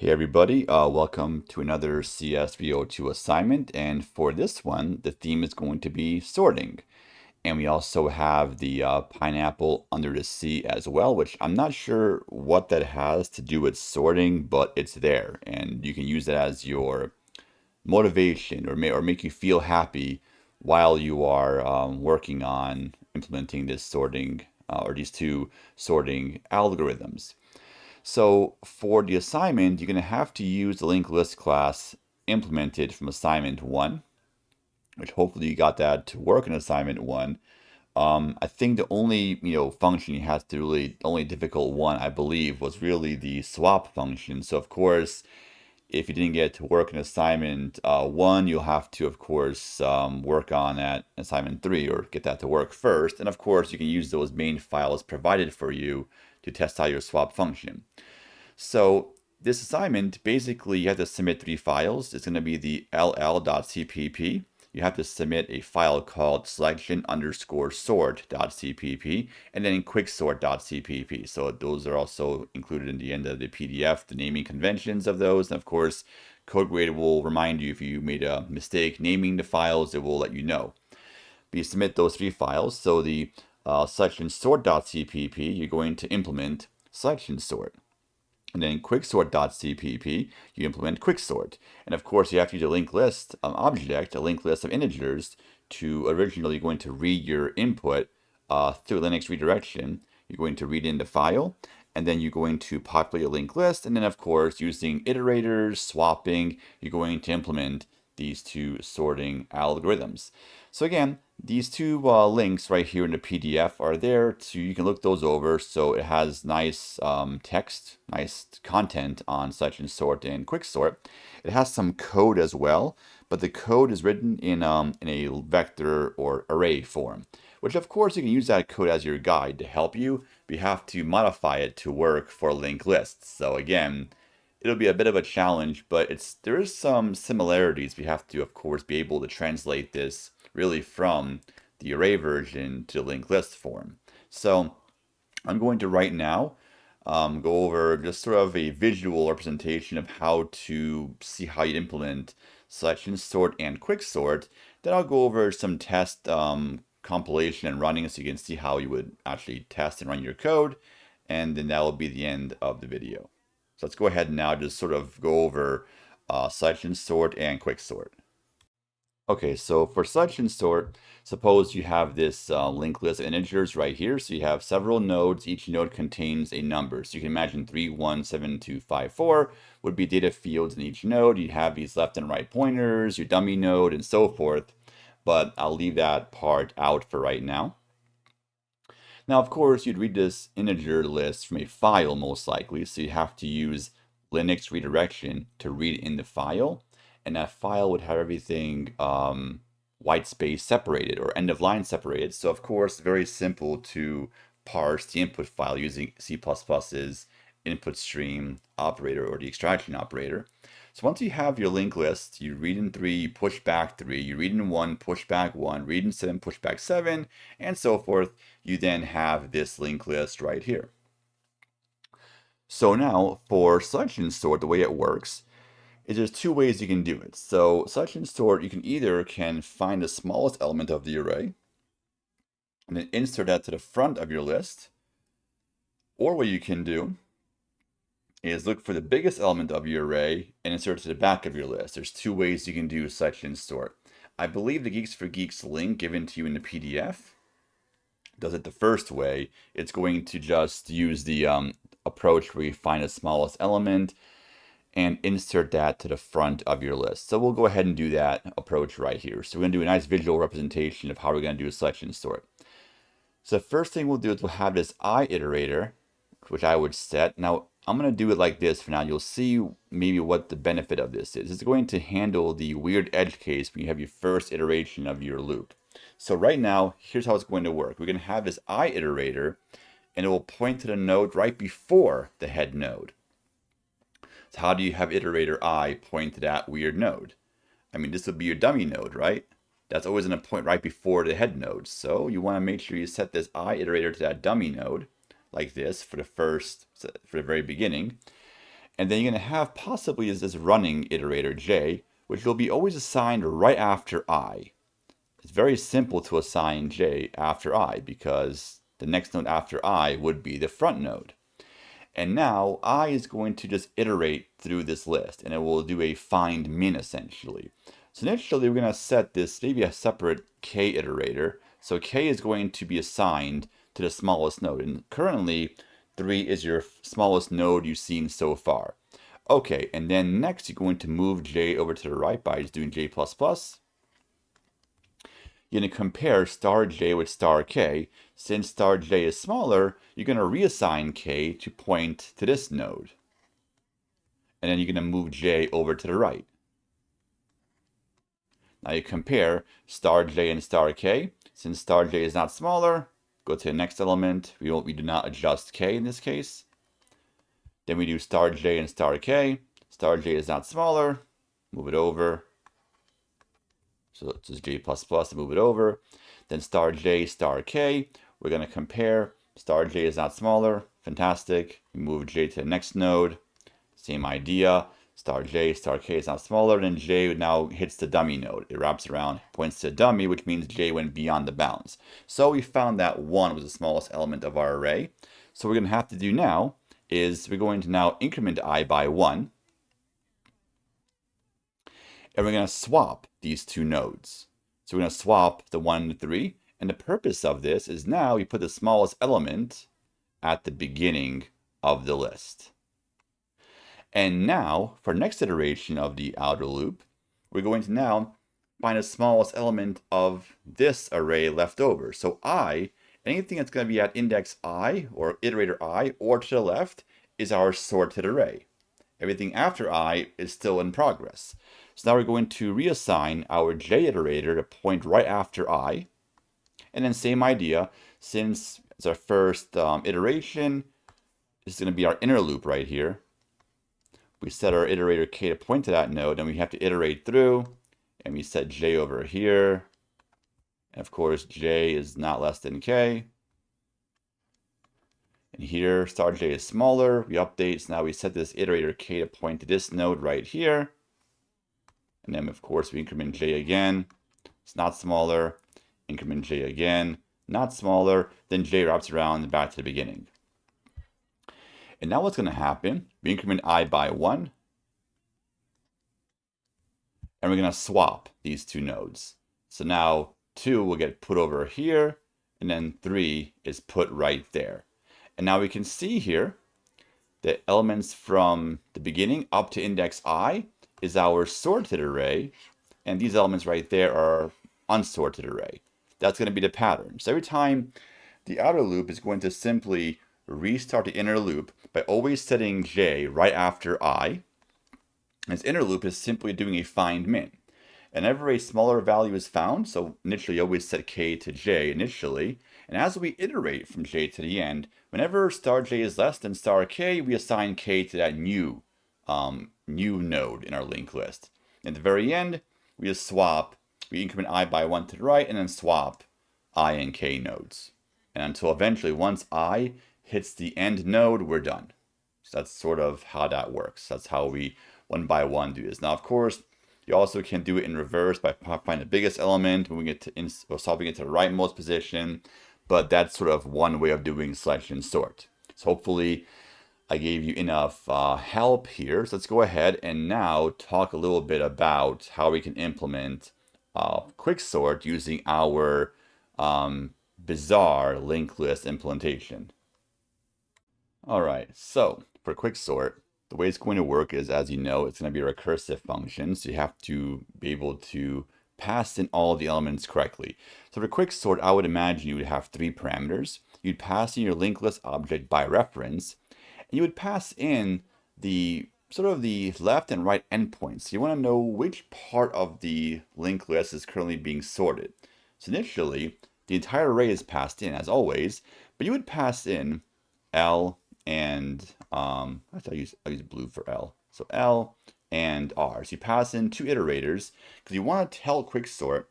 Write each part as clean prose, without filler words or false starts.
Hey everybody, welcome to another CS302 assignment, and for this one, the theme is going to be sorting. And we also have the pineapple under the sea as well, which I'm not sure what that has to do with sorting, but it's there, and you can use that as your motivation or make you feel happy while you are working on implementing this sorting or these two sorting algorithms. So for the assignment, you're going to have to use the linked list class implemented from assignment one, which hopefully you got that to work in assignment one. I think the only function you had to really, the only difficult one I believe was really the swap function. So of course, if you didn't get it to work in assignment one, you'll have to of course work on at assignment three or get that to work first. And of course, you can use those main files provided for you to test out your swap function. So this assignment, basically you have to submit three files. It's going to be the ll.cpp. You have to submit a file called selection_sort.cpp and then quicksort.cpp. So those are also included in the end of the PDF, the naming conventions of those. And of course, CodeGrade will remind you if you made a mistake naming the files, it will let you know. But you submit those three files. So the selection sort.cpp, you're going to implement selection sort. And then quicksort.cpp, you implement quicksort. And of course, you have to use a linked list object, a linked list of integers, to originally going to read your input through Linux redirection. You're going to read in the file, and then you're going to populate a linked list. And then, of course, using iterators, swapping, you're going to implement these two sorting algorithms. So again, these two links right here in the PDF are there, so you can look those over. So it has nice text, nice content on selection sort and quicksort. It has some code as well, but the code is written in a vector or array form, which of course you can use that code as your guide to help you, but you have to modify it to work for linked lists. So again, it'll be a bit of a challenge, but there is some similarities. We have to, of course, be able to translate this really from the array version to the linked list form. So I'm going to right now go over just sort of a visual representation of how to see how you implement selection sort and quicksort. Then I'll go over some test compilation and running so you can see how you would actually test and run your code. And then that will be the end of the video. So let's go ahead and now just sort of go over selection sort and quicksort. Okay, so for selection sort, suppose you have this linked list of integers right here. So you have several nodes. Each node contains a number. So you can imagine 3, 1, 7, 2, 5, 4 would be data fields in each node. You have these left and right pointers, your dummy node, and so forth. But I'll leave that part out for right now. Now, of course, you'd read this integer list from a file most likely. So you have to use Linux redirection to read in the file. And that file would have everything white space separated or end of line separated. So of course, very simple to parse the input file using C++'s input stream operator or the extraction operator. So once you have your linked list, you read in 3, you push back 3, you read in 1, push back 1, read in 7, push back 7, and so forth. You then have this linked list right here. So now for selection sort, the way it works is there's two ways you can do it. So selection sort, you can find the smallest element of the array and then insert that to the front of your list. Or what you can do is look for the biggest element of your array and insert it to the back of your list. There's two ways you can do selection sort. I believe the Geeks for Geeks link given to you in the PDF does it the first way. It's going to just use the approach where you find the smallest element and insert that to the front of your list. So we'll go ahead and do that approach right here. So we're going to do a nice visual representation of how we're going to do a selection sort. So the first thing we'll do is we'll have this I iterator, which I would set. Now I'm going to do it like this for now. You'll see maybe what the benefit of this is. It's going to handle the weird edge case when you have your first iteration of your loop. So right now, here's how it's going to work. We're going to have this I iterator, and it will point to the node right before the head node. So how do you have iterator I point to that weird node? I mean, this would be your dummy node, right? That's always going to point right before the head node. So you want to make sure you set this I iterator to that dummy node, like this, for the very beginning. And then you're going to have possibly this running iterator j, which will be always assigned right after I. It's very simple to assign j after I because the next node after I would be the front node. And now I is going to just iterate through this list, and it will do a find min essentially. So initially we're going to set this maybe a separate k iterator. So k is going to be assigned to the smallest node, and currently 3 is your smallest node you've seen so far. Okay, and then next you're going to move j over to the right by just doing j++. You're going to compare star j with star k. Since star j is smaller, you're going to reassign k to point to this node. And then you're going to move j over to the right. Now you compare star j and star k. Since star j is not smaller, go to the next element. We do not adjust k in this case. Then we do star j and star k. Star j is not smaller. Move it over. So it's just j++ and move it over. Then star j, star k. We're going to compare. Star j is not smaller. Fantastic. We move j to the next node. Same idea. Star j, star k is not smaller. Then j now hits the dummy node. It wraps around, points to dummy, which means j went beyond the bounds. So we found that 1 was the smallest element of our array. So what we're going to have to do now is we're going to now increment I by 1. And we're going to swap these two nodes. So we're going to swap the 1 and the 3. And the purpose of this is now we put the smallest element at the beginning of the list. And now, for next iteration of the outer loop, we're going to now find the smallest element of this array left over. So I, anything that's going to be at index I, or iterator I, or to the left, is our sorted array. Everything after I is still in progress. So now we're going to reassign our j iterator to point right after I. And then same idea, since it's our first iteration, this is going to be our inner loop right here. We set our iterator k to point to that node, and we have to iterate through, and we set j over here. And of course, j is not less than k. And here, star j is smaller. We update, so now we set this iterator k to point to this node right here. And then, of course, we increment j again. It's not smaller. Increment j again. Not smaller. Then j wraps around and back to the beginning. And now what's going to happen? We increment I by 1. And we're going to swap these two nodes. So now 2 will get put over here. And then 3 is put right there. And now we can see here that elements from the beginning up to index I is our sorted array, and these elements right there are unsorted array. That's going to be the pattern. So every time the outer loop is going to simply restart the inner loop by always setting j right after I. And this inner loop is simply doing a find min. And whenever a smaller value is found, so initially you always set k to j initially, and as we iterate from j to the end, whenever star j is less than star k, we assign k to that new node in our linked list. At the very end, we just swap, we increment I by 1 to the right, and then swap I and k nodes. And until eventually, once I hits the end node, we're done. So that's sort of how that works. That's how we, one by one, do this. Now, of course, you also can do it in reverse by finding the biggest element, moving it to swapping it to the rightmost position. But that's sort of one way of doing selection and sort. So hopefully I gave you enough help here. So let's go ahead and now talk a little bit about how we can implement Quicksort using our bizarre linked list implementation. All right, so for Quicksort, the way it's going to work is, as you know, it's going to be a recursive function. So you have to be able to pass in all the elements correctly. So for Quicksort, I would imagine you would have 3 parameters. You'd pass in your linked list object by reference, and you would pass in the sort of the left and right endpoints. You want to know which part of the linked list is currently being sorted. So initially, the entire array is passed in as always, but you would pass in L and actually I'll use blue for L. So L and R. So you pass in 2 iterators because you want to tell Quicksort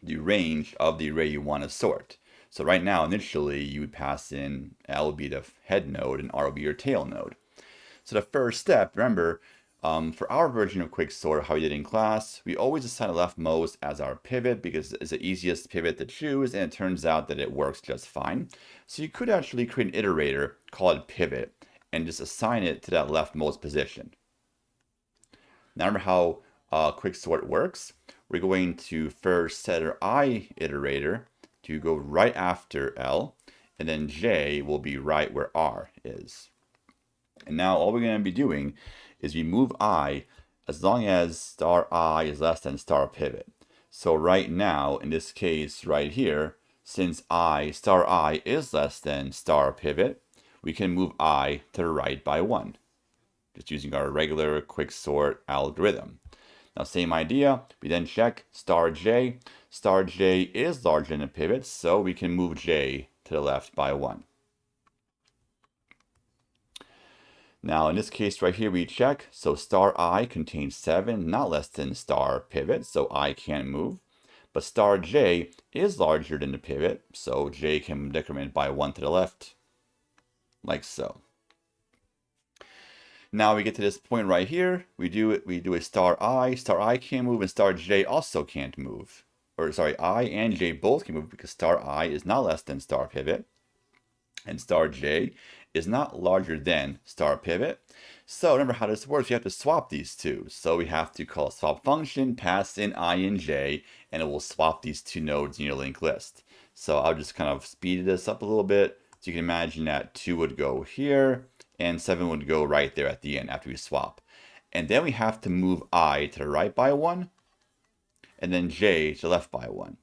the range of the array you want to sort. So right now, initially, you would pass in L would be the head node and R would be your tail node. So the first step, remember, for our version of Quicksort, how we did in class, we always assign leftmost as our pivot because it's the easiest pivot to choose, and it turns out that it works just fine. So you could actually create an iterator, call it pivot, and just assign it to that leftmost position. Now remember how Quicksort works? We're going to first set our I iterator to go right after L, and then J will be right where R is. And now all we're going to be doing is we move I as long as star I is less than star pivot. So right now, in this case right here, since star I is less than star pivot, we can move I to the right by 1, just using our regular Quicksort algorithm. Now same idea, we then check star J. Star J is larger than the pivot, so we can move J to the left by 1. Now in this case right here we check, so star I contains 7, not less than star pivot, so I can't move. But star J is larger than the pivot, so J can decrement by 1 to the left, like so. Now we get to this point right here, we do a star I can't move, and star J also can't move. Or sorry, I and J both can move because star I is not less than star pivot, and star J is not larger than star pivot. So remember how this works, you have to swap these two. So we have to call a swap function, pass in I and J, and it will swap these two nodes in your linked list. So I'll just kind of speed this up a little bit. So you can imagine that 2 would go here, and 7 would go right there at the end after we swap. And then we have to move I to the right by 1, and then J to the left by 1.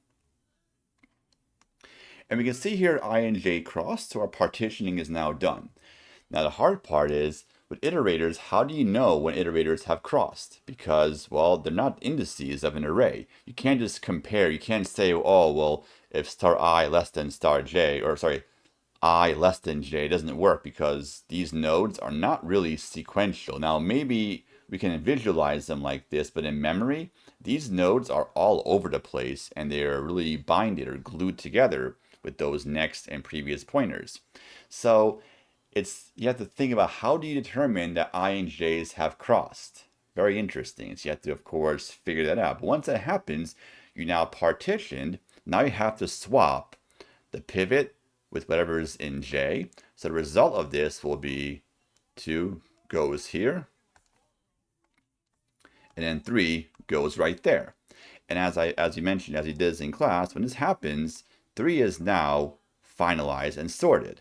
And we can see here I and J crossed, so our partitioning is now done. Now the hard part is, with iterators, how do you know when iterators have crossed? Because, well, they're not indices of an array. You can't just compare, you can't say, oh, well, if star I less than star J, or sorry, I less than J doesn't work because these nodes are not really sequential. Now maybe we can visualize them like this, but in memory, these nodes are all over the place and they are really binded or glued together with those next and previous pointers. So you have to think about how do you determine that I and J's have crossed. Very interesting. So you have to, of course, figure that out. But once that happens, you now partitioned. Now you have to swap the pivot with whatever's in J. So the result of this will be 2 goes here, and then 3 goes right there. And as you mentioned, as you did this in class, when this happens, 3 is now finalized and sorted.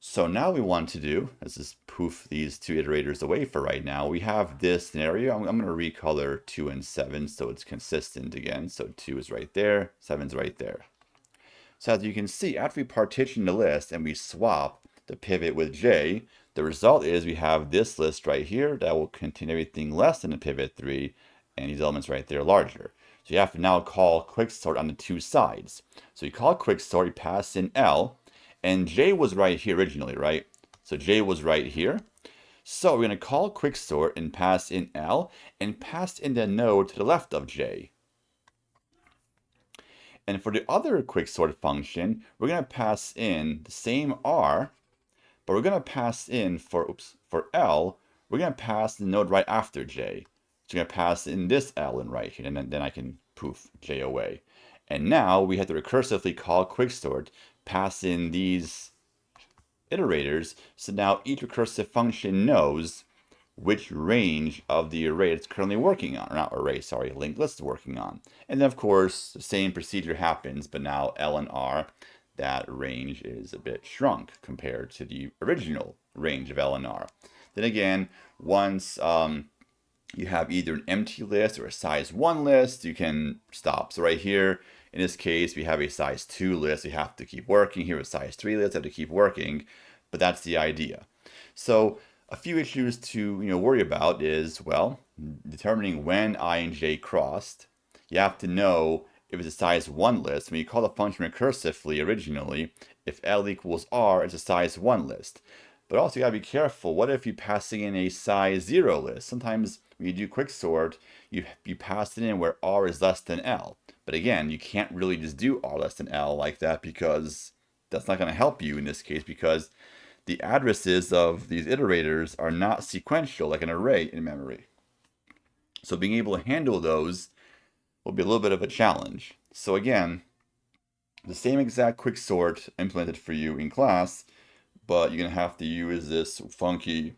So now we want to do, let's just poof these 2 iterators away for right now. We have this scenario. I'm going to recolor 2 and 7 so it's consistent again. So 2 is right there, 7 is right there. So as you can see, after we partition the list and we swap the pivot with J, the result is we have this list right here that will contain everything less than the pivot 3, and these elements right there larger. So you have to now call Quicksort on the 2 sides. So you call Quicksort, you pass in L, and J was right here originally, right? So J was right here. So we're going to call Quicksort and pass in L, and pass in the node to the left of J. And for the other Quicksort function, we're going to pass in the same R, but we're going to pass in for L, we're going to pass the node right after J. So we're going to pass in this L in right here, and then I can poof J away. And now we have to recursively call Quicksort, pass in these iterators, so now each recursive function knows which range of the array it's currently working on, or not array, sorry, linked list is working on. And then of course, the same procedure happens, but now L and R, that range is a bit shrunk compared to the original range of L and R. Then again, once you have either an empty list or a size 1 list, you can stop. So right here, in this case, we have a size 2 list. We have to keep working. Here with size 3 list, have to keep working. But that's the idea. So a few issues to worry about is, well, determining when I and J crossed. You have to know if it's a size 1 list. When you call the function recursively originally, if L equals R, it's a size 1 list. But also you gotta be careful. What if you're passing in a size 0 list? Sometimes when you do Quicksort, you pass it in where R is less than L. But again, you can't really just do R less than L like that because that's not going to help you in this case, because the addresses of these iterators are not sequential like an array in memory. So being able to handle those will be a little bit of a challenge. So again, the same exact quicksort implemented for you in class, but you're going to have to use this funky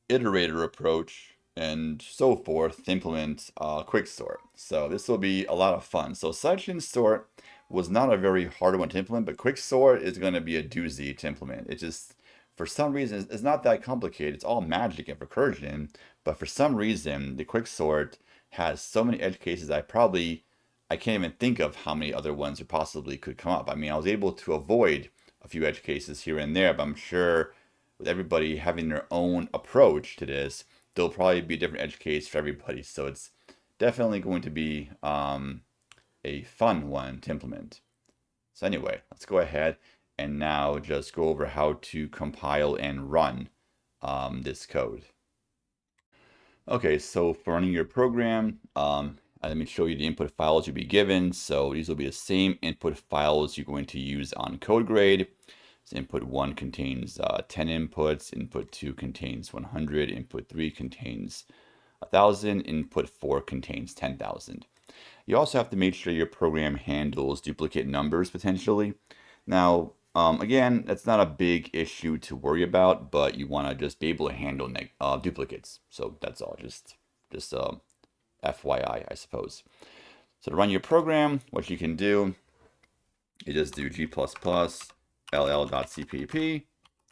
iterator approach and so forth to implement quicksort. So this will be a lot of fun. So selection sort was not a very hard one to implement, but quicksort is going to be a doozy to implement. It just, for some reason, it's not that complicated. It's all magic and recursion, but for some reason, the quicksort has so many edge cases I can't even think of how many other ones there possibly could come up. I mean, I was able to avoid a few edge cases here and there, but I'm sure with everybody having their own approach to this, there'll probably be a different edge case for everybody. So it's definitely going to be a fun one to implement. So anyway, let's go ahead and now just go over how to compile and run this code. Okay, so for running your program, let me show you the input files you'll be given. So these will be the same input files you're going to use on CodeGrade. So input 1 contains 10 inputs, input 2 contains 100, input 3 contains 1,000, input 4 contains 10,000. You also have to make sure your program handles duplicate numbers potentially. Now, again, that's not a big issue to worry about, but you want to just be able to handle duplicates. So that's all, just FYI, I suppose. So to run your program, what you can do, you just do g++ ll.cpp,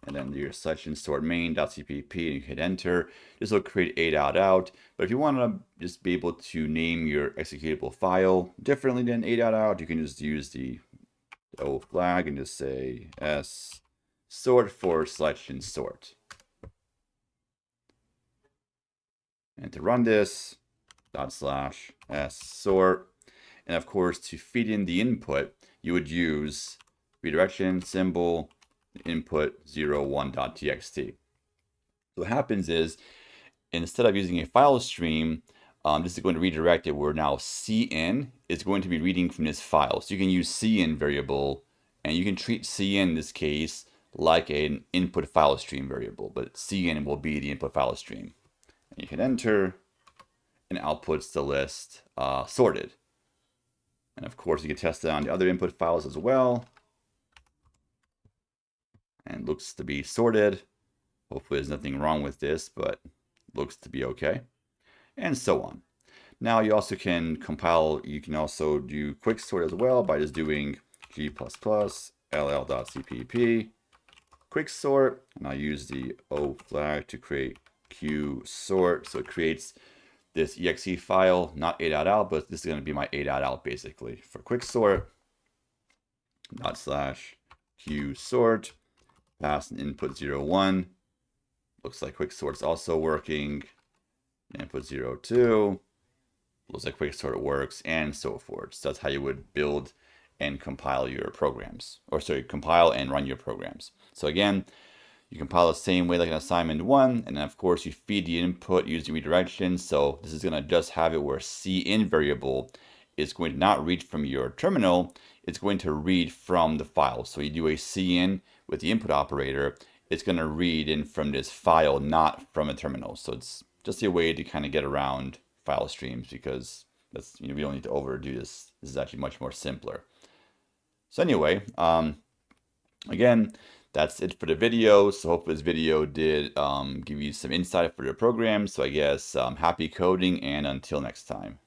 and then your selection sort main.cpp, and you hit enter. This will create a.out. But if you want to just be able to name your executable file differently than a.out, you can just use the O flag and just say s sort for selection sort. And to run this, /s sort. And of course, to feed in the input, you would use redirection symbol input 01.txt. So what happens is, instead of using a file stream, this is going to redirect it where now cin is going to be reading from this file. So you can use cin variable, and you can treat cin in this case like an input file stream variable, but cin will be the input file stream. And you hit enter, and outputs the list sorted. And of course, you can test it on the other input files as well. And looks to be sorted. Hopefully there's nothing wrong with this, but looks to be okay. And so on. Now you also can compile, you can also do quicksort as well by just doing g++ ll.cpp quicksort, and I'll use the O flag to create Q-sort. So it creates this exe file, not a.out, but this is going to be my a.out basically for quicksort. /Q-sort, pass an input 01. Looks like quicksort's also working. Input 02. Looks like quicksort works, and so forth. So that's how you would build and compile your programs, or sorry, compile and run your programs. So again, you compile the same way like an assignment 1, and then of course you feed the input using redirection. So this is going to just have it where cin variable is going to not read from your terminal, it's going to read from the file. So you do a cin with the input operator, it's going to read in from this file, not from a terminal. So it's just a way to kind of get around file streams, because that's, we don't need to overdo this. This is actually much more simpler. So anyway, again, that's it for the video. So hopefully this video did give you some insight for the program. So I guess happy coding, and until next time.